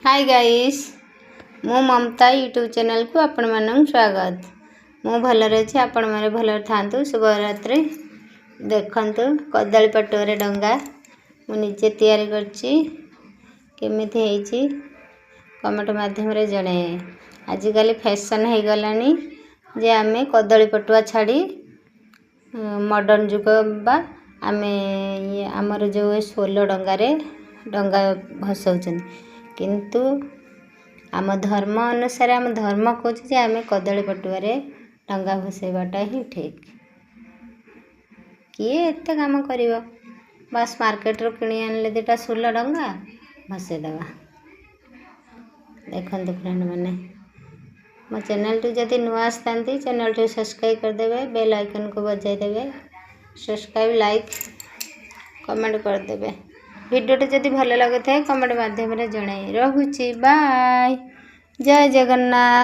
Hi guys मु ममता YouTube channel को आपण मानक स्वागत। मु भलरे अछि आपण माने भलरे थांतु। शुभरात्रि। देखंतु कदली पटुआरे डंगा मु निजे तैयारी करछि केमिति हेछि कमेंट माध्यम रे जणे। आज काली फैशन हे गलानी जे आमे कदली पटुआ छाड़ी मॉडर्न जुग बा आमे हमर जो 16 डंगा रे डंगा भसौछन किंतु आम धर्म अनुसार आम धर्म कहूँ जे आम कदली पटुआरे डंगा भसैवाटा ही ठीक। किए एते काम कर बस मार्केट रो किणी आनले दुटा 16 डंगा भसैदेवा। देखते फ्रेंड मैंने मो चैनल टू जदि नुआ आसता चैनल टू सब्सक्राइब करदे, बेल आइकन को बजाईदे, सब्सक्राइब लाइक कमेंट करदे। वीडियो जदि भल लगे कमेंट माध्यम रे जणाई। रहुछि बाय। जय जगन्नाथ।